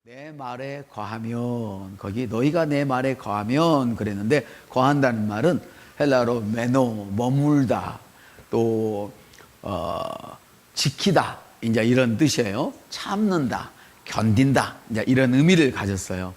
내 말에 거하면, 거기 너희가 내 말에 거하면 그랬는데, 거한다는 말은 헬라어로 메노, 머물다, 또 지키다, 이제 이런 뜻이에요. 참는다, 견딘다, 이제 이런 의미를 가졌어요.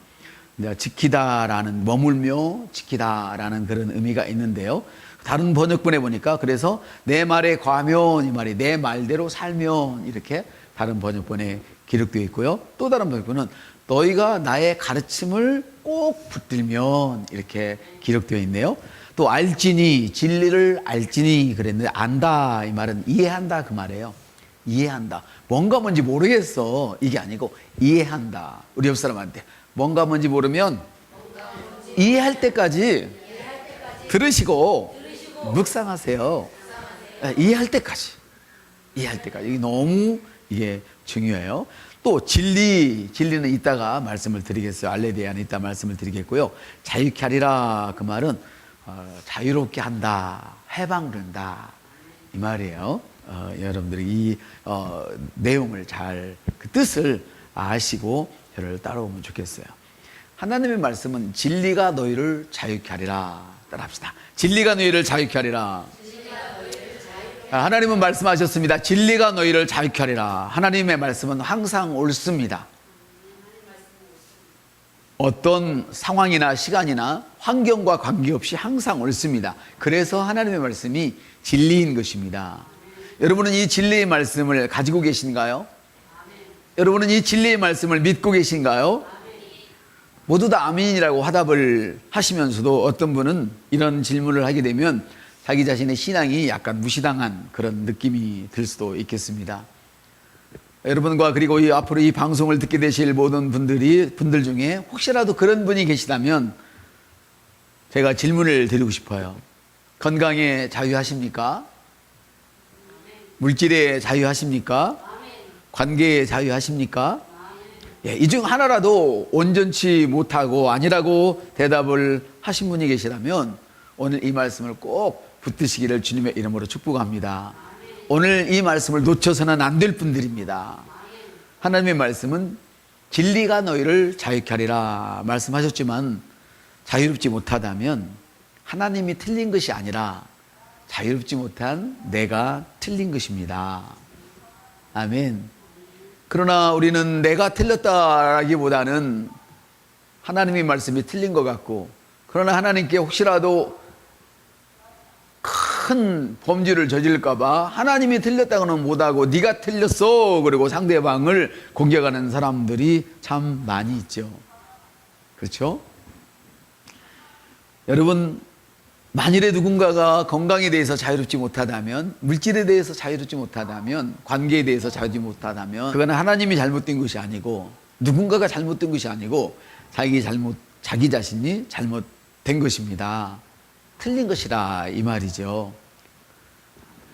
이제 지키다라는, 머물며 지키다라는 그런 의미가 있는데요. 다른 번역본에 보니까 그래서 내 말에 거하면, 이 말이 내 말대로 살면, 이렇게 다른 번역본에 기록되어 있고요. 또 다른 번역본은 너희가 나의 가르침을 꼭 붙들면, 이렇게 기록되어 있네요. 또 알지니, 진리를 알지니 그랬는데, 안다 이 말은 이해한다 그 말이에요. 이해한다. 뭔가 뭔지 모르겠어, 이게 아니고 이해한다. 우리 옆 사람한테 뭔가 뭔지 모르면 이해할 때까지 들으시고 묵상하세요. 이해할 때까지. 이해할 때까지. 이게 너무 이게 중요해요. 또 진리는 이따가 말씀을 드리겠어요. 알레데아는 이따 말씀을 드리겠고요. 자유케 하리라 그 말은 자유롭게 한다, 해방된다 이 말이에요. 여러분들이 이 내용을 잘, 그 뜻을 아시고 저를 따라오면 좋겠어요. 하나님의 말씀은 진리가 너희를 자유케 하리라. 따라합시다. 진리가 너희를 자유케 하리라. 하나님은 말씀하셨습니다. 진리가 너희를 자유케 하리라. 하나님의 말씀은 항상 옳습니다. 어떤 상황이나 시간이나 환경과 관계없이 항상 옳습니다. 그래서 하나님의 말씀이 진리인 것입니다. 여러분은 이 진리의 말씀을 가지고 계신가요? 여러분은 이 진리의 말씀을 믿고 계신가요? 모두 다 아멘이라고 화답을 하시면서도 어떤 분은 이런 질문을 하게 되면 자기 자신의 신앙이 약간 무시당한 그런 느낌이 들 수도 있겠습니다. 여러분과 그리고 앞으로 이 방송을 듣게 되실 모든 분들 중에 혹시라도 그런 분이 계시다면 제가 질문을 드리고 싶어요. 건강에 자유하십니까? 물질에 자유하십니까? 관계에 자유하십니까? 예, 이 중 하나라도 온전치 못하고 아니라고 대답을 하신 분이 계시다면 오늘 이 말씀을 꼭 붙드시기를 주님의 이름으로 축복합니다. 오늘 이 말씀을 놓쳐서는 안 될 분들입니다. 하나님의 말씀은 진리가 너희를 자유케 하리라 말씀하셨지만, 자유롭지 못하다면 하나님이 틀린 것이 아니라 자유롭지 못한 내가 틀린 것입니다. 아멘. 그러나 우리는 내가 틀렸다라기보다는 하나님의 말씀이 틀린 것 같고, 그러나 하나님께 혹시라도 큰 범죄를 저질까 봐 하나님이 틀렸다고는 못하고 네가 틀렸어 그리고 상대방을 공격하는 사람들이 참 많이 있죠. 그렇죠? 여러분, 만일에 누군가가 건강에 대해서 자유롭지 못하다면, 물질에 대해서 자유롭지 못하다면, 관계에 대해서 자유롭지 못하다면, 그거는 하나님이 잘못된 것이 아니고 누군가가 잘못된 것이 아니고 자기 자신이 잘못된 것입니다. 틀린 것이라 이 말이죠.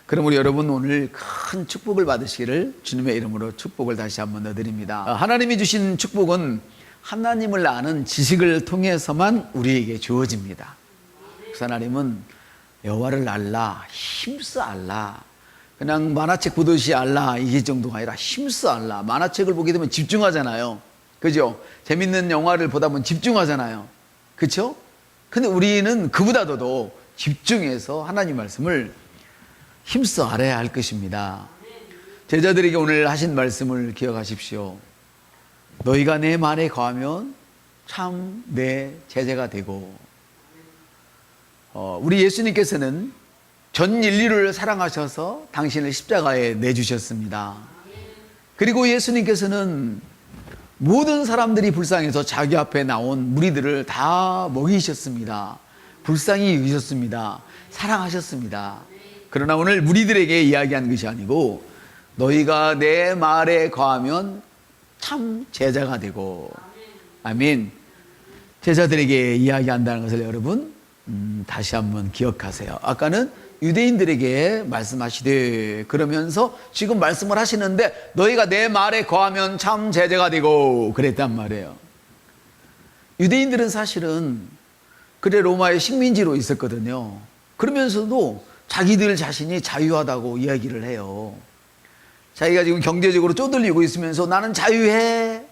그럼 우리 여러분 오늘 큰 축복을 받으시기를 주님의 이름으로 축복을 다시 한번 더 드립니다. 하나님이 주신 축복은 하나님을 아는 지식을 통해서만 우리에게 주어집니다. 그래서 하나님은 여호와를 알라, 힘써 알라. 그냥 만화책 보듯이 알라 이 정도가 아니라 힘써 알라. 만화책을 보게 되면 집중하잖아요. 그죠? 재밌는 영화를 보다 보면 집중하잖아요. 그렇죠? 근데 우리는 그보다도 집중해서 하나님 말씀을 힘써 알아야 할 것입니다. 제자들에게 오늘 하신 말씀을 기억하십시오. 너희가 내 말에 거하면 참 내 제자가 되고. 우리 예수님께서는 전 인류를 사랑하셔서 당신을 십자가에 내주셨습니다. 그리고 예수님께서는 모든 사람들이 불쌍해서 자기 앞에 나온 무리들을 다 먹이셨습니다. 불쌍히 여기셨습니다. 사랑하셨습니다. 그러나 오늘 무리들에게 이야기한 것이 아니고 너희가 내 말에 거하면 참 제자가 되고. 아멘. 제자들에게 이야기한다는 것을 여러분 다시 한번 기억하세요. 아까는 유대인들에게 말씀하시되 그러면서 지금 말씀을 하시는데 너희가 내 말에 거하면 참 제자가 되고 그랬단 말이에요. 유대인들은 사실은 그래 로마의 식민지로 있었거든요. 그러면서도 자기들 자신이 자유하다고 이야기를 해요. 자기가 지금 경제적으로 쪼들리고 있으면서 나는 자유해.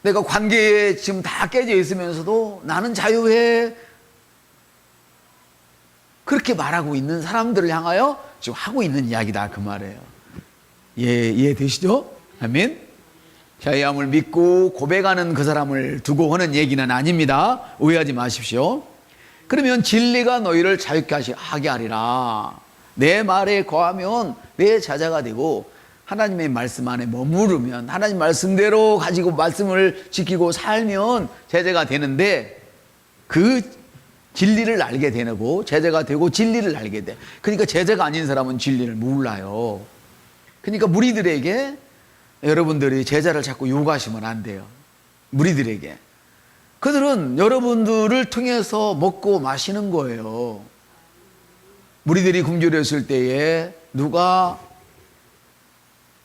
내가 관계에 지금 다 깨져 있으면서도 나는 자유해. 그렇게 말하고 있는 사람들을 향하여 지금 하고 있는 이야기다 그 말이에요. 이해되시죠? 아멘. 자유함을 믿고 고백하는 그 사람을 두고 하는 얘기는 아닙니다. 오해하지 마십시오. 그러면 진리가 너희를 자유케 하게 하리라. 내 말에 거하면 내 제자가 되고 하나님의 말씀 안에 머무르면 하나님 말씀대로 가지고 말씀을 지키고 살면 제자가 되는데 그 진리를 알게 되고 제자가 되고 진리를 알게 돼. 그러니까 제자가 아닌 사람은 진리를 몰라요. 그러니까 무리들에게 여러분들이 제자를 자꾸 요구하시면 안 돼요. 무리들에게. 그들은 여러분들을 통해서 먹고 마시는 거예요. 무리들이 굶주렸을 때에 누가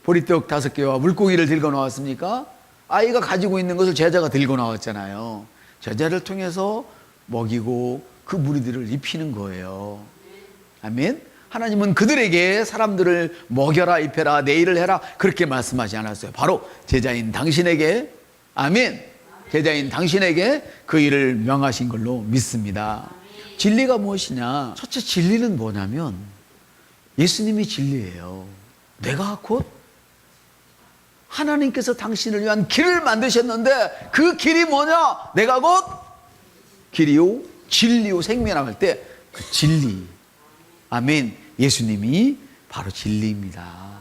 보리떡 5개와 물고기를 들고 나왔습니까? 아이가 가지고 있는 것을 제자가 들고 나왔잖아요. 제자를 통해서 먹이고 그 무리들을 입히는 거예요. 아멘. 하나님은 그들에게 사람들을 먹여라, 입혀라, 내 일을 해라 그렇게 말씀하지 않았어요. 바로 제자인 당신에게, 아멘, 제자인 당신에게 그 일을 명하신 걸로 믿습니다. 진리가 무엇이냐? 첫째 진리는 뭐냐면 예수님이 진리예요. 내가 곧 하나님께서 당신을 위한 길을 만드셨는데 그 길이 뭐냐? 내가 곧 길이요 진리요 생명이라고 할 때 그 진리, 아멘, 예수님이 바로 진리입니다.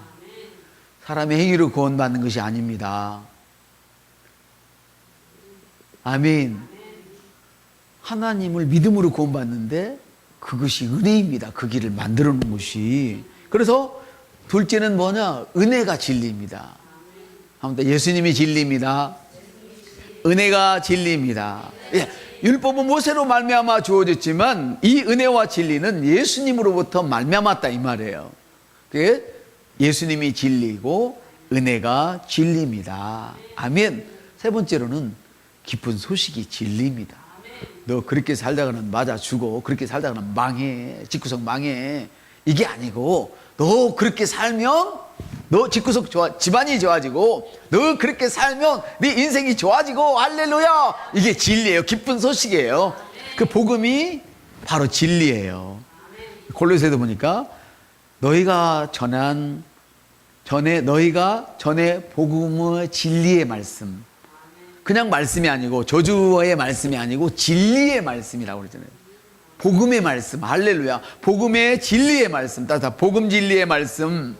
사람의 행위로 구원받는 것이 아닙니다. 아멘. 하나님을 믿음으로 구원받는데 그것이 은혜입니다. 그 길을 만들어 놓은 것이. 그래서 둘째는 뭐냐? 은혜가 진리입니다. 아무튼 예수님이 진리입니다. 은혜가 진리입니다. 예, 율법은 모세로 말미암아 주어졌지만 이 은혜와 진리는 예수님으로부터 말미암았다 이 말이에요. 그게 예수님이 진리이고 은혜가 진리입니다. 아멘. 세 번째로는 기쁜 소식이 진리입니다. 너 그렇게 살다가는 맞아 죽어. 그렇게 살다가는 망해. 집구석 망해. 이게 아니고 너 그렇게 살면 너 집구석 집안이 좋아지고 너 그렇게 살면 네 인생이 좋아지고 할렐루야. 이게 진리예요. 기쁜 소식이에요. 그 복음이 바로 진리예요. 골로새도 보니까 너희가 전에 복음의 진리의 말씀, 그냥 말씀이 아니고 저주의 말씀이 아니고 진리의 말씀이라고 그러잖아요. 복음의 말씀, 할렐루야. 복음의 진리의 말씀, 따뜻한 복음 진리의 말씀.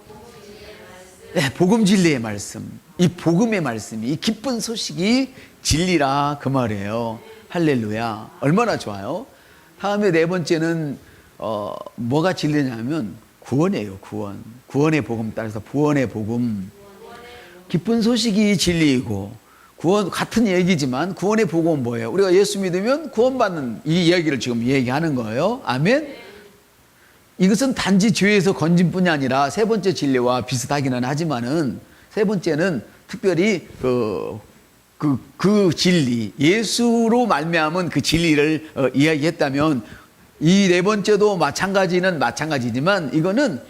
네, 복음 진리의 말씀. 이 복음의 말씀이, 이 기쁜 소식이 진리라 그 말이에요. 할렐루야. 얼마나 좋아요. 다음에 네 번째는 뭐가 진리냐면 구원이에요. 구원의 복음 따라서 구원의 복음. 기쁜 소식이 진리이고 구원 같은 얘기지만 구원의 복음은 뭐예요? 우리가 예수 믿으면 구원받는 이 이야기를 지금 얘기하는 거예요. 아멘. 이것은 단지 죄에서 건진뿐이 아니라 세 번째 진리와 비슷하기는 하지만은 세 번째는 특별히 그 진리, 예수로 말미암은 그 진리를 이야기했다면 이 네 번째도 마찬가지지만 이거는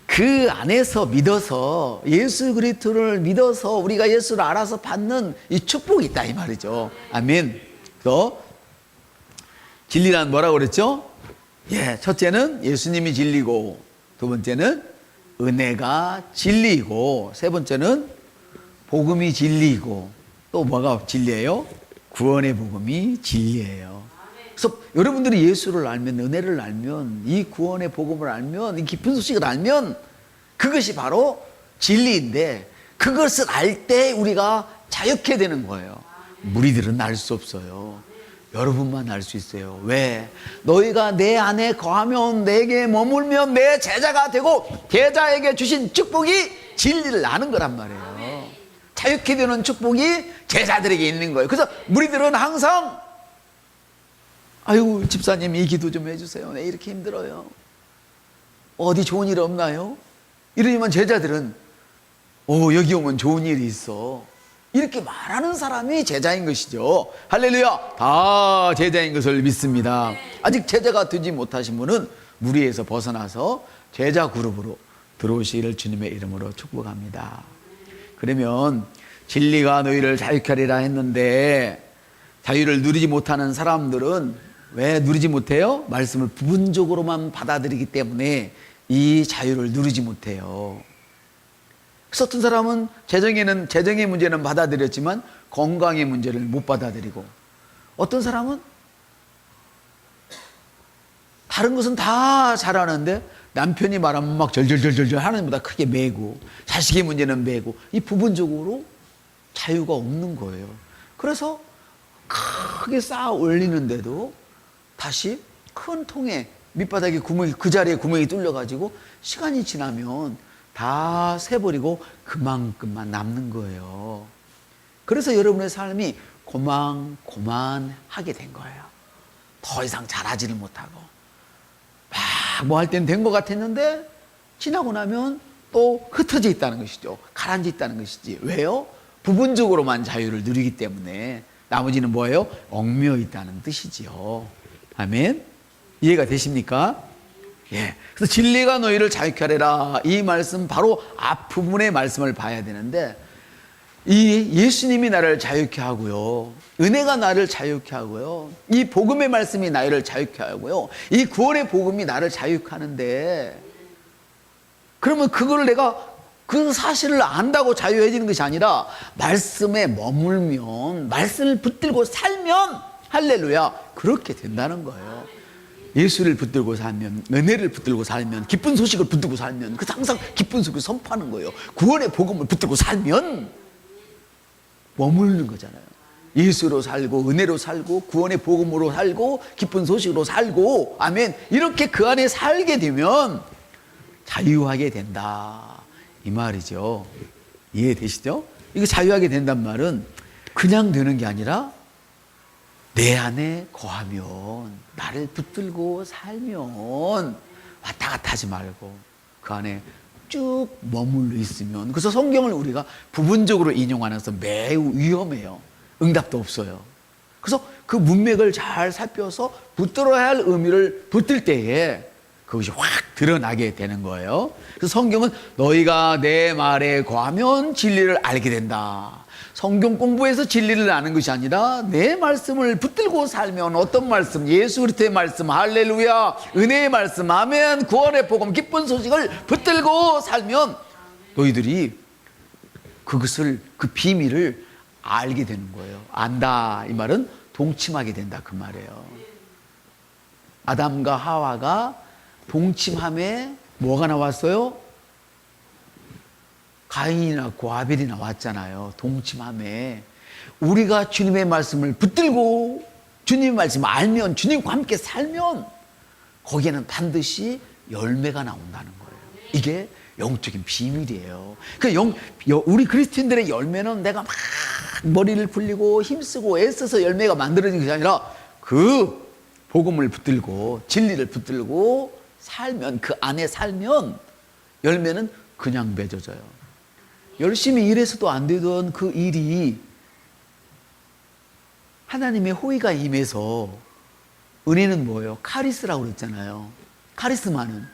그 안에서 믿어서 예수 그리스도를 믿어서 우리가 예수를 알아서 받는 이 축복이 있다 이 말이죠. 아멘. 또 진리란 뭐라고 그랬죠? 예, 첫째는 예수님이 진리고 두 번째는 은혜가 진리이고 세 번째는 복음이 진리이고 또 뭐가 진리예요? 구원의 복음이 진리예요. 그래서 여러분들이 예수를 알면, 은혜를 알면, 이 구원의 복음을 알면, 이 깊은 소식을 알면 그것이 바로 진리인데 그것을 알 때 우리가 자유케 되는 거예요. 무리들은 알 수 없어요. 여러분만 알 수 있어요. 왜? 너희가 내 안에 거하면 내게 머물면 내 제자가 되고 제자에게 주신 축복이 진리를 아는 거란 말이에요. 자유케 되는 축복이 제자들에게 있는 거예요. 그래서 무리들은 항상 아이고 집사님 이 기도 좀 해주세요. 네, 이렇게 힘들어요. 어디 좋은 일 없나요? 이러면 제자들은 여기 오면 좋은 일이 있어. 이렇게 말하는 사람이 제자인 것이죠. 할렐루야. 다 제자인 것을 믿습니다. 아직 제자가 되지 못하신 분은 무리에서 벗어나서 제자 그룹으로 들어오시기를 주님의 이름으로 축복합니다. 그러면 진리가 너희를 자유케 하리라 했는데 자유를 누리지 못하는 사람들은 왜 누리지 못해요? 말씀을 부분적으로만 받아들이기 때문에 이 자유를 누리지 못해요. 그래서 어떤 사람은 재정의 문제는 받아들였지만 건강의 문제를 못 받아들이고, 어떤 사람은 다른 것은 다 잘하는데 남편이 말하면 막 절절절절 하나님보다 크게 매고, 자식의 문제는 매고, 이 부분적으로 자유가 없는 거예요. 그래서 크게 쌓아 올리는데도 다시 큰 통에 밑바닥에 구멍이, 그 자리에 구멍이 뚫려가지고 시간이 지나면 다 새버리고 그만큼만 남는 거예요. 그래서 여러분의 삶이 고만고만하게 된 거예요. 더 이상 잘하지를 못하고, 막 뭐 할 때는 된 것 같았는데 지나고 나면 또 흩어져 있다는 것이죠. 가라앉아 있다는 것이지. 왜요? 부분적으로만 자유를 누리기 때문에. 나머지는 뭐예요? 얽매여 있다는 뜻이지요. 아멘. 이해가 되십니까? 예. 그래서 진리가 너희를 자유케 하리라, 이 말씀 바로 앞부분의 말씀을 봐야 되는데, 이 예수님이 나를 자유케 하고요, 은혜가 나를 자유케 하고요, 이 복음의 말씀이 나를 자유케 하고요, 이 구원의 복음이 나를 자유케 하는데, 그러면 그걸 내가 그 사실을 안다고 자유해지는 것이 아니라 말씀에 머물면, 말씀을 붙들고 살면, 할렐루야, 그렇게 된다는 거예요. 예수를 붙들고 살면, 은혜를 붙들고 살면, 기쁜 소식을 붙들고 살면, 그 항상 기쁜 소식을 선포하는 거예요. 구원의 복음을 붙들고 살면 머무르는 거잖아요. 예수로 살고, 은혜로 살고, 구원의 복음으로 살고, 기쁜 소식으로 살고, 아멘. 이렇게 그 안에 살게 되면 자유하게 된다, 이 말이죠. 이해되시죠? 이거 자유하게 된단 말은 그냥 되는 게 아니라 내 안에 거하면, 나를 붙들고 살면, 왔다 갔다 하지 말고 그 안에 쭉 머물러 있으면. 그래서 성경을 우리가 부분적으로 인용하는 것은 매우 위험해요. 응답도 없어요. 그래서 그 문맥을 잘 살펴서 붙들어야 할 의미를 붙들 때에 그것이 확 드러나게 되는 거예요. 그래서 성경은 너희가 내 말에 거하면 진리를 알게 된다. 성경 공부해서 진리를 아는 것이 아니라 내 말씀을 붙들고 살면, 어떤 말씀? 예수 그리스도의 말씀, 할렐루야, 은혜의 말씀, 아멘, 구원의 복음, 기쁜 소식을 붙들고 살면 너희들이 그것을, 그 비밀을 알게 되는 거예요. 안다, 이 말은 동침하게 된다, 그 말이에요. 아담과 하와가 동침함에 뭐가 나왔어요? 가인이 나왔고 아벨이 나왔잖아요. 동침함에. 우리가 주님의 말씀을 붙들고 주님의 말씀을 알면, 주님과 함께 살면 거기에는 반드시 열매가 나온다는 거예요. 이게 영적인 비밀이에요. 우리 그리스도인들의 열매는 내가 막 머리를 굴리고 힘쓰고 애써서 열매가 만들어지는 것이 아니라 그 복음을 붙들고 진리를 붙들고 살면, 그 안에 살면 열매는 그냥 맺어져요. 열심히 일해서도 안 되던 그 일이 하나님의 호의가 임해서, 은혜는 뭐예요? 카리스라고 그랬잖아요. 카리스마는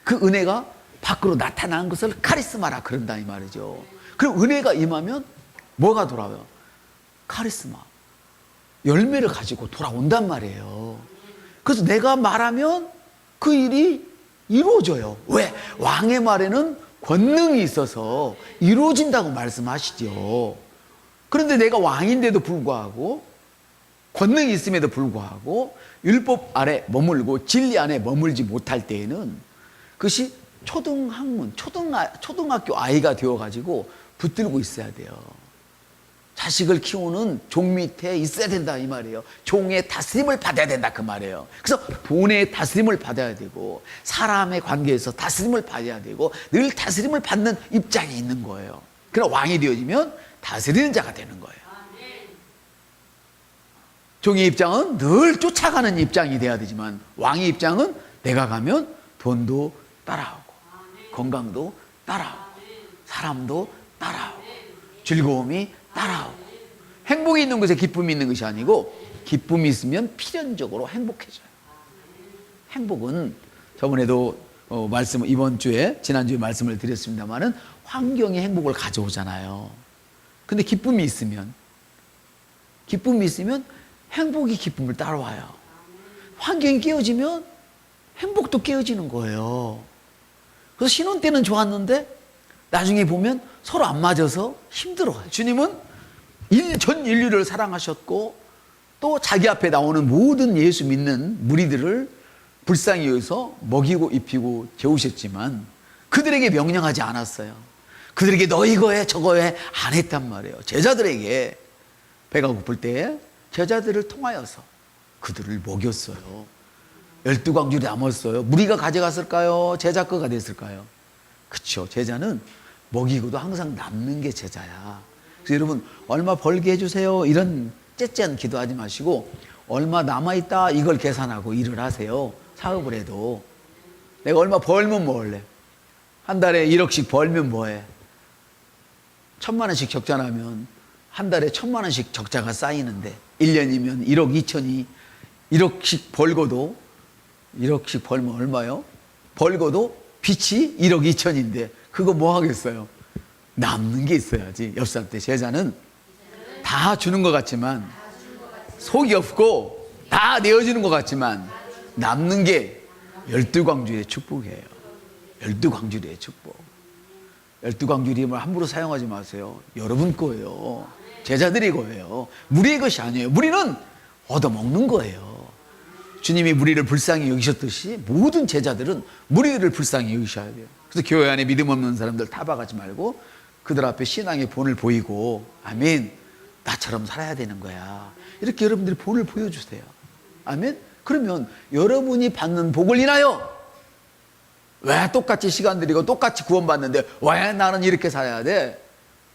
그 은혜가 밖으로 나타나는 것을 카리스마라 그런다, 이 말이죠. 그럼 은혜가 임하면 뭐가 돌아와요? 카리스마, 열매를 가지고 돌아온단 말이에요. 그래서 내가 말하면 그 일이 이루어져요. 왜? 왕의 말에는 권능이 있어서 이루어진다고 말씀하시죠. 그런데 내가 왕인데도 불구하고, 권능이 있음에도 불구하고 율법 아래 머물고 진리 안에 머물지 못할 때에는 그것이 초등학문, 초등학교 아이가 되어가지고 붙들고 있어야 돼요. 자식을 키우는 종 밑에 있어야 된다, 이 말이에요. 종의 다스림을 받아야 된다, 그 말이에요. 그래서 본의 다스림을 받아야 되고, 사람의 관계에서 다스림을 받아야 되고, 늘 다스림을 받는 입장이 있는 거예요. 그럼 왕이 되어지면 다스리는 자가 되는 거예요. 종의 입장은 늘 쫓아가는 입장이 돼야 되지만, 왕의 입장은 내가 가면 돈도 따라오고, 건강도 따라오고, 사람도 따라오고, 즐거움이 따라오고. 행복이 있는 것에 기쁨이 있는 것이 아니고, 기쁨이 있으면 필연적으로 행복해져요. 행복은 저번에도 이번 주에, 지난주에 말씀을 드렸습니다만은 환경이 행복을 가져오잖아요. 근데 기쁨이 있으면 행복이 기쁨을 따라와요. 환경이 깨어지면 행복도 깨어지는 거예요. 그래서 신혼 때는 좋았는데 나중에 보면 서로 안 맞아서 힘들어요. 주님은 전 인류를 사랑하셨고 또 자기 앞에 나오는 모든 예수 믿는 무리들을 불쌍히 여기서 먹이고 입히고 재우셨지만 그들에게 명령하지 않았어요. 그들에게 너 이거 해 저거 해 안 했단 말이에요. 제자들에게 배가 고플 때 제자들을 통하여서 그들을 먹였어요. 12광줄이 남았어요. 무리가 가져갔을까요? 제자 거가 됐을까요? 그렇죠. 제자는 먹이고도 항상 남는 게 제자야. 그래서 여러분 얼마 벌게 해주세요 이런 째째한 기도하지 마시고 얼마 남아있다 이걸 계산하고 일을 하세요. 사업을 해도 내가 얼마 벌면 뭐 할래? 한 달에 1억씩 벌면 뭐해? 1,000만 원씩 적자 나면 한 달에 1,000만 원씩 적자가 쌓이는데 1년이면 1억 2천이 1억씩 벌고도 1억씩 벌면 얼마요? 벌고도 빚이 1억 2천인데 그거 뭐 하겠어요? 남는 게 있어야지. 옆 사람한테 제자는 다 주는 것 같지만 속이 없고 다 내어주는 것 같지만 남는 게 12광주의 축복이에요. 12광주의 축복. 12광주림을 함부로 사용하지 마세요. 여러분 거예요. 제자들이 거예요. 무리의 것이 아니에요. 무리는 얻어먹는 거예요. 주님이 무리를 불쌍히 여기셨듯이 모든 제자들은 무리를 불쌍히 여기셔야 돼요. 그래서 교회 안에 믿음 없는 사람들 타박하지 말고 그들 앞에 신앙의 본을 보이고 아멘 나처럼 살아야 되는 거야. 이렇게 여러분들이 본을 보여주세요. 아멘. 그러면 여러분이 받는 복을 인하여 왜 똑같이 시간 들이고 똑같이 구원받는데 왜 나는 이렇게 살아야 돼?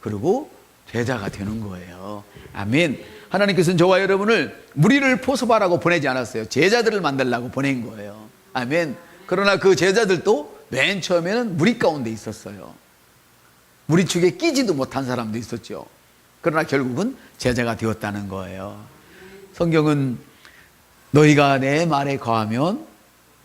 그리고 제자가 되는 거예요. 아멘. 하나님께서는 저와 여러분을 무리를 포섭하라고 보내지 않았어요. 제자들을 만들라고 보낸 거예요. 아멘. 그러나 그 제자들도 맨 처음에는 무리 가운데 있었어요. 무리 축에 끼지도 못한 사람도 있었죠. 그러나 결국은 제자가 되었다는 거예요. 성경은 너희가 내 말에 거하면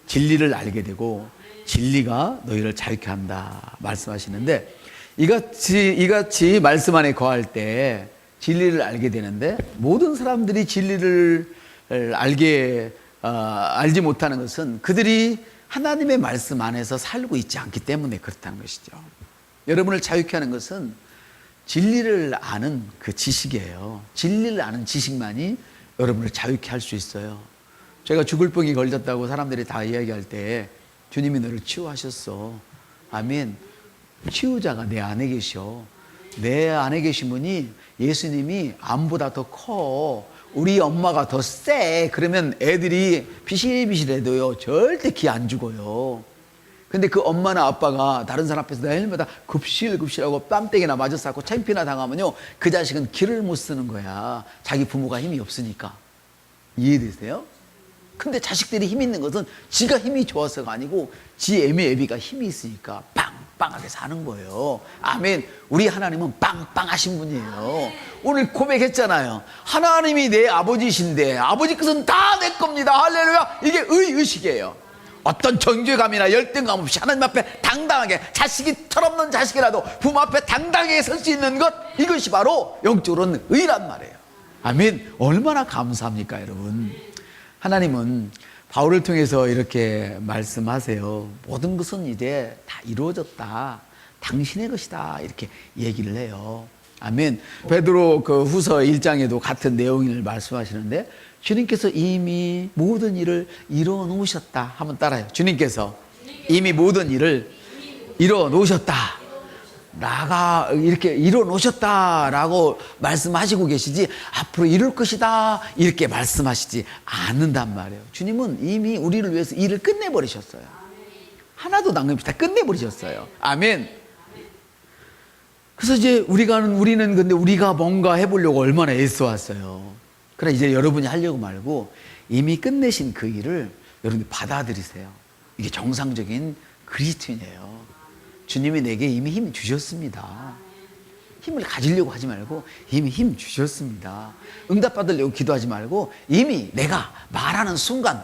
진리를 알게 되고 진리가 너희를 자유케 한다 말씀하시는데 이같이 말씀 안에 거할 때 진리를 알게 되는데 모든 사람들이 진리를 알지 못하는 것은 그들이 하나님의 말씀 안에서 살고 있지 않기 때문에 그렇다는 것이죠. 여러분을 자유케 하는 것은 진리를 아는 그 지식이에요. 진리를 아는 지식만이 여러분을 자유케 할 수 있어요. 제가 죽을 병이 걸렸다고 사람들이 다 이야기할 때 주님이 너를 치유하셨어. 아멘. 치유자가 내 안에 계셔. 내 안에 계신 분이 예수님이 암보다 더 커. 우리 엄마가 더 세. 그러면 애들이 비실비실해도요 절대 기 안 죽어요. 근데 그 엄마나 아빠가 다른 사람 앞에서 날마다 급실급실하고 뺨때기나 맞아 싸고 창피나 당하면요 그 자식은 기를 못 쓰는 거야. 자기 부모가 힘이 없으니까. 이해되세요? 근데 자식들이 힘 있는 것은 지가 힘이 좋아서가 아니고 지 애미애비가 힘이 있으니까 빵빵하게 사는 거예요. 아멘. 우리 하나님은 빵빵하신 분이에요. 오늘 고백했잖아요. 하나님이 내 아버지신데 아버지 것은 다 내 겁니다. 할렐루야. 이게 의식이에요. 어떤 정죄감이나 열등감 없이 하나님 앞에 당당하게 자식이 철없는 자식이라도 부모 앞에 당당하게 설 수 있는 것 이것이 바로 영적으로는 의란 말이에요. 아멘. 얼마나 감사합니까 여러분. 하나님은 바울을 통해서 이렇게 말씀하세요. 모든 것은 이제 다 이루어졌다. 당신의 것이다. 이렇게 얘기를 해요. 아멘. 베드로 그 후서 1장에도 같은 내용을 말씀하시는데 주님께서 이미 모든 일을 이루어 놓으셨다. 한번 따라요. 주님께서 이미 모든 일을 이루어 놓으셨다. 나가 이렇게 이루어 놓으셨다라고 말씀하시고 계시지 앞으로 이룰 것이다 이렇게 말씀하시지 않는단 말이에요. 주님은 이미 우리를 위해서 일을 끝내버리셨어요. 하나도 남김없이 다 끝내버리셨어요. 아멘. 그래서 이제 우리는 근데 우리가 뭔가 해보려고 얼마나 애써왔어요. 그러나 이제 여러분이 하려고 말고 이미 끝내신 그 일을 여러분이 받아들이세요. 이게 정상적인 그리스도인이에요. 주님이 내게 이미 힘 주셨습니다. 힘을 가지려고 하지 말고 이미 힘 주셨습니다. 응답받으려고 기도하지 말고 이미 내가 말하는 순간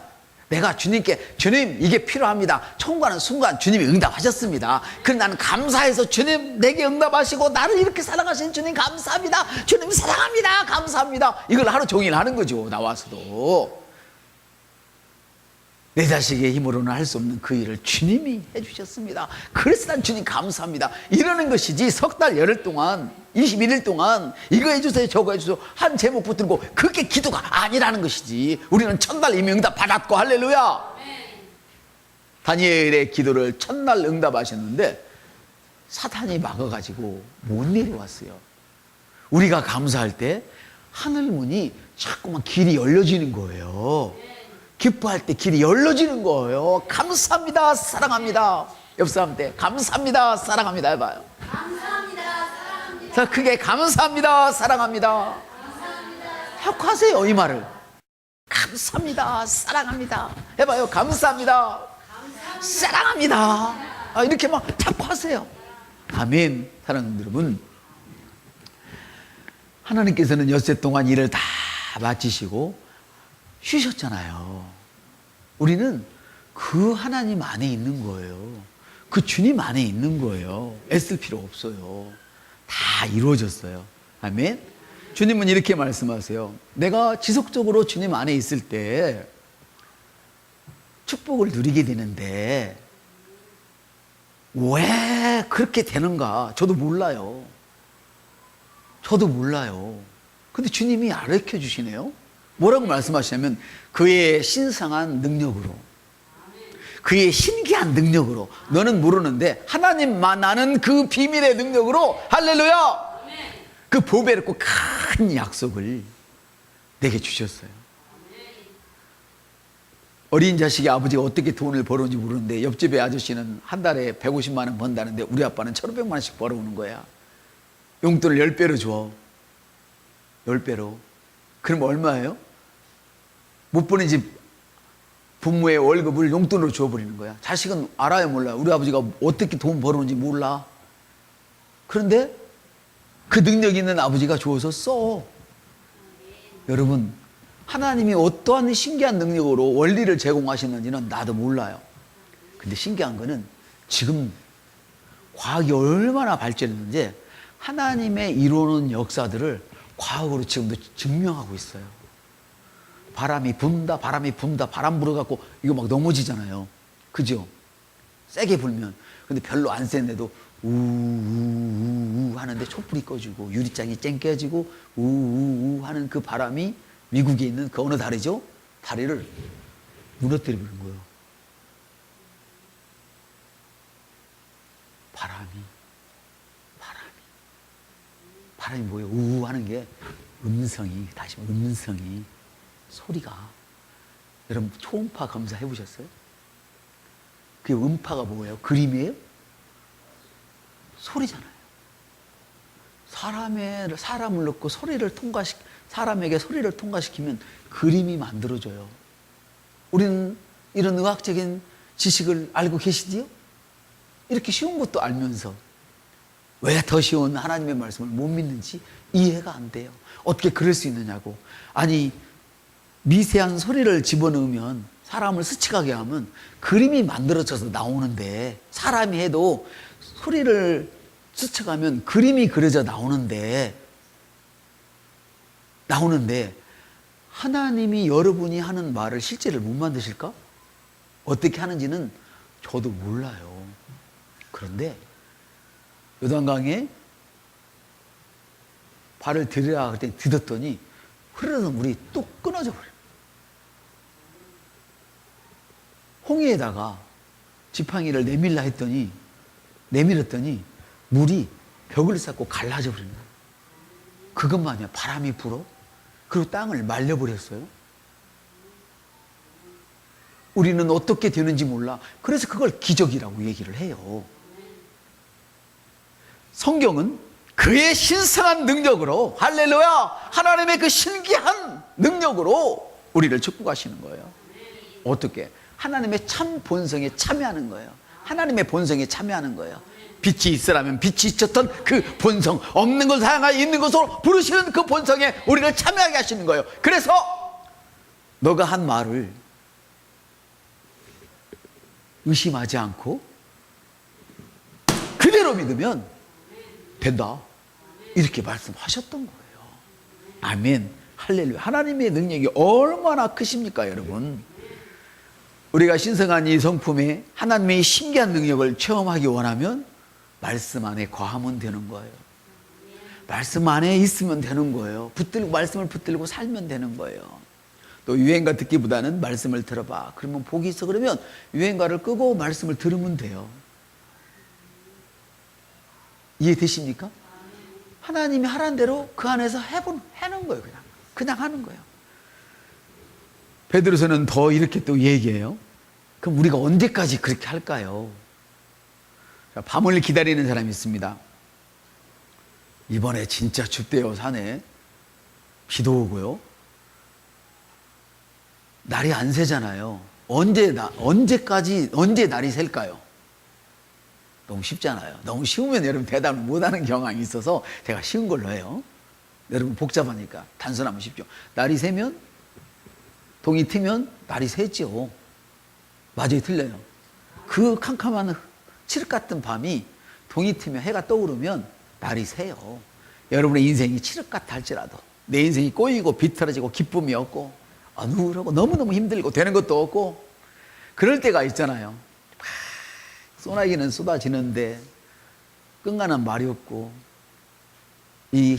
내가 주님께 주님 이게 필요합니다 청구하는 순간 주님이 응답하셨습니다. 그럼 나는 감사해서 주님 내게 응답하시고 나를 이렇게 사랑하신 주님 감사합니다. 주님 사랑합니다. 감사합니다. 이걸 하루 종일 하는 거죠. 나와서도 내 자식의 힘으로는 할 수 없는 그 일을 주님이 해주셨습니다. 그래서 난 주님 감사합니다 이러는 것이지 석 달 열흘 동안 21일 동안 이거 해주세요 저거 해주세요 한 제목 붙들고 그게 기도가 아니라는 것이지. 우리는 첫날 이미 응답 받았고 할렐루야. 다니엘의 기도를 첫날 응답하셨는데 사탄이 막아가지고 못 내려왔어요. 우리가 감사할 때 하늘문이 자꾸만 길이 열려지는 거예요. 기뻐할 때 길이 열려지는 거예요. 감사합니다 사랑합니다. 옆 사람한테 감사합니다 사랑합니다 해봐요. 감사합니다. 사랑합니다. 자 크게 감사합니다 사랑합니다 하고 하세요. 이 말을 감사합니다 사랑합니다 해봐요. 감사합니다 사랑합니다 이렇게 막 자꾸 하세요. 아멘. 사랑하는 여러분, 하나님께서는 엿새 동안 일을 다 마치시고 쉬셨잖아요. 우리는 그 하나님 안에 있는 거예요. 그 주님 안에 있는 거예요. 애쓸 필요 없어요. 다 이루어졌어요. 아멘. 주님은 이렇게 말씀하세요. 내가 지속적으로 주님 안에 있을 때 축복을 누리게 되는데 왜 그렇게 되는가 저도 몰라요. 저도 몰라요. 근데 주님이 가르쳐 주시네요. 뭐라고 말씀하시냐면 그의 신성한 능력으로, 그의 신기한 능력으로, 너는 모르는데 하나님만 아는 그 비밀의 능력으로, 할렐루야, 그 보배롭고 큰 약속을 내게 주셨어요. 어린 자식이 아버지가 어떻게 돈을 벌어오는지 모르는데 옆집에 아저씨는 한 달에 150만 원 번다는데 우리 아빠는 1,500만 원씩 벌어오는 거야. 용돈을 10배로 줘. 10배로. 그럼 얼마예요? 못 버는 집 부모의 월급을 용돈으로 줘버리는 거야. 자식은 알아요 몰라요? 우리 아버지가 어떻게 돈 벌어오는지 몰라. 그런데 그 능력 있는 아버지가 줘서 써. 여러분, 하나님이 어떠한 신기한 능력으로 원리를 제공하시는지는 나도 몰라요. 근데 신기한 거는 지금 과학이 얼마나 발전했는지 하나님의 이루는 역사들을 과학으로 지금도 증명하고 있어요. 바람이 분다, 바람이 분다, 바람 불어갖고 이거 막 넘어지잖아요. 그죠? 세게 불면. 근데 별로 안 센데도 우우우 하는데 촛불이 꺼지고 유리장이 쨍 깨지고 우우우 하는 그 바람이 미국에 있는 그 어느 다리죠? 다리를 무너뜨려 버린 거예요. 바람이 뭐예요? 우우 하는 게 음성이, 다시 말해 음성이, 소리가. 여러분 초음파 검사 해보셨어요? 그 음파가 뭐예요? 그림이에요? 소리잖아요. 사람을 넣고 사람에게 소리를 통과시키면 그림이 만들어져요. 우리는 이런 의학적인 지식을 알고 계시지요? 이렇게 쉬운 것도 알면서 왜 더 쉬운 하나님의 말씀을 못 믿는지 이해가 안 돼요. 어떻게 그럴 수 있느냐고. 아니, 미세한 소리를 집어넣으면, 사람을 스치가게 하면 그림이 만들어져서 나오는데, 사람이 해도 소리를 스쳐가면 그림이 그려져 나오는데 하나님이 여러분이 하는 말을 실제를 못 만드실까? 어떻게 하는지는 저도 몰라요. 그런데 요단강에 발을 들이라 할 때 디뎠더니 흐르던 물이 뚝 끊어져 버려요. 홍해에다가 지팡이를 내밀었더니 물이 벽을 쌓고 갈라져 버린 거예요. 그것만이야. 바람이 불어. 그리고 땅을 말려버렸어요. 우리는 어떻게 되는지 몰라. 그래서 그걸 기적이라고 얘기를 해요. 성경은 그의 신성한 능력으로, 할렐루야, 하나님의 그 신기한 능력으로 우리를 축복하시는 거예요. 어떻게? 하나님의 참 본성에 참여하는 거예요. 하나님의 본성에 참여하는 거예요. 빛이 있으라면 빛이 있었던 그 본성, 없는 것을 향하여 있는 것으로 부르시는 그 본성에 우리를 참여하게 하시는 거예요. 그래서 너가 한 말을 의심하지 않고 그대로 믿으면 된다. 이렇게 말씀하셨던 거예요. 아멘. 할렐루야. 하나님의 능력이 얼마나 크십니까, 여러분? 우리가 신성한 이 성품에 하나님의 신기한 능력을 체험하기 원하면 말씀 안에 거하면 되는 거예요. 말씀 안에 있으면 되는 거예요. 말씀을 붙들고 살면 되는 거예요. 또 유행가 듣기보다는 말씀을 들어봐. 그러면 복이 있어. 그러면 유행가를 끄고 말씀을 들으면 돼요. 이해되십니까? 하나님이 하라는 대로 그 안에서 해는 거예요. 그냥 하는 거예요. 베드로서는 더 이렇게 또 얘기해요. 그럼 우리가 언제까지 그렇게 할까요? 밤을 기다리는 사람이 있습니다. 이번에 진짜 춥대요, 산에. 비도 오고요. 날이 안 새잖아요. 언제 날이 셀까요? 너무 쉽잖아요. 너무 쉬우면 여러분 대답을 못하는 경향이 있어서 제가 쉬운 걸로 해요. 여러분 복잡하니까 단순하면 쉽죠. 날이 새면, 동이 트면 날이 새죠. 맞아요, 틀려요? 그 캄캄한 칠흑 같은 밤이 동이 트면 해가 떠오르면 날이 새요. 여러분의 인생이 칠흑 같아 할지라도 내 인생이 꼬이고 비틀어지고 기쁨이 없고 어눌하고 너무너무 힘들고 되는 것도 없고 그럴 때가 있잖아요. 소나기는 쏟아지는데 끈가는 말이 없고 이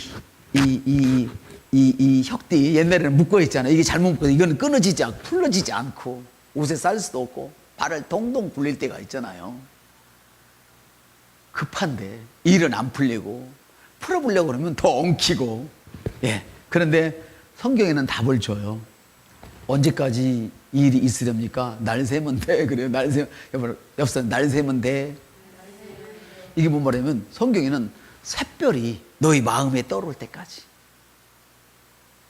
혁띠 옛날에는 묶어 있잖아요. 이게 잘못 묶어서 이거는 끊어지지 않고 풀어지지 않고 옷에 쌀 수도 없고 발을 동동 굴릴 때가 있잖아요. 급한데 일은 안 풀리고 풀어보려고 그러면 더 엉키고. 예. 그런데 성경에는 답을 줘요. 언제까지 이 일이 있으렵니까? 날 새면 돼. 그래요. 옆사람 날 새면 돼. 이게 뭔 말이냐면 성경에는 샛별이 너희 마음에 떠오를 때까지.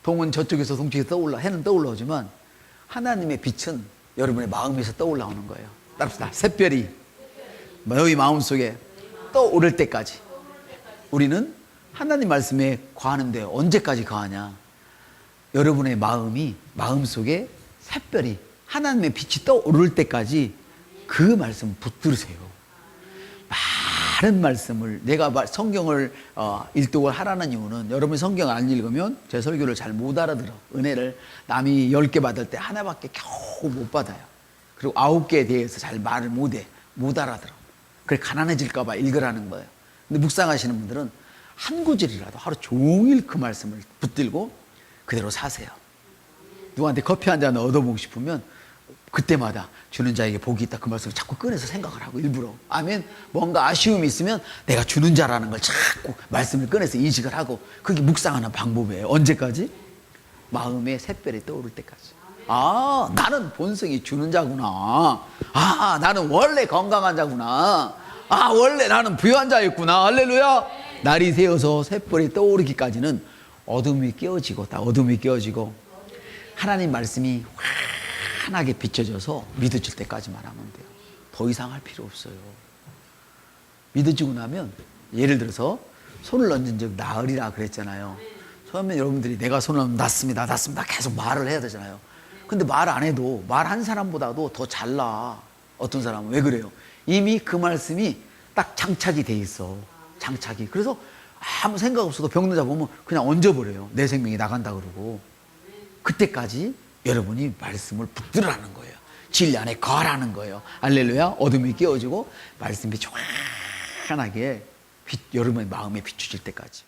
동은 저쪽에서 동쪽에서 떠올라. 해는 떠올라오지만 하나님의 빛은 여러분의 마음에서 떠올라오는 거예요. 따릅시다. 샛별이 너희 마음속에 떠오를 때까지. 우리는 하나님 말씀에 거하는데 언제까지 거하냐? 여러분의 마음속에 샛별이 하나님의 빛이 떠오를 때까지 그 말씀 붙들으세요. 많은 말씀을 내가 성경을 일독을 하라는 이유는 여러분이 성경을 안 읽으면 제 설교를 잘 못 알아들어. 은혜를 남이 10개 받을 때 하나밖에 겨우 못 받아요. 그리고 9개에 대해서 잘 말을 못해. 못 알아들어. 그래 가난해질까 봐 읽으라는 거예요. 근데 묵상하시는 분들은 한 구절이라도 하루 종일 그 말씀을 붙들고 그대로 사세요. 누구한테 커피 한 잔 얻어보고 싶으면 그때마다 주는 자에게 복이 있다 그 말씀을 자꾸 꺼내서 생각을 하고 일부러. 아멘. 뭔가 아쉬움이 있으면 내가 주는 자라는 걸 자꾸 말씀을 꺼내서 인식을 하고 그게 묵상하는 방법이에요. 언제까지? 마음에 샛별이 떠오를 때까지. 아, 나는 본성이 주는 자구나. 아, 나는 원래 건강한 자구나. 아, 원래 나는 부유한 자였구나. 할렐루야. 날이 새어서 샛별이 떠오르기까지는 어둠이 깨어지고 하나님 말씀이 환하게 비춰져서 믿어질 때까지만 하면 돼요. 더 이상 할 필요 없어요. 믿어지고 나면 예를 들어서 손을 얹은 즉 나으리라 그랬잖아요. 처음에 여러분들이 내가 손을 놨습니다 계속 말을 해야 되잖아요. 근데 말 안 해도 말한 사람보다도 더 잘나. 어떤 사람은 왜 그래요? 이미 그 말씀이 딱 장착이 돼 있어. 장착이. 그래서 아무 생각 없어도 병든 자 보면 그냥 얹어버려요. 내 생명이 나간다 그러고. 그때까지 여러분이 말씀을 붙들으라는 거예요. 진리 안에 거하라는 거예요. 할렐루야. 어둠이 깨어지고 말씀이 환하게 여러분의 마음에 비추질 때까지.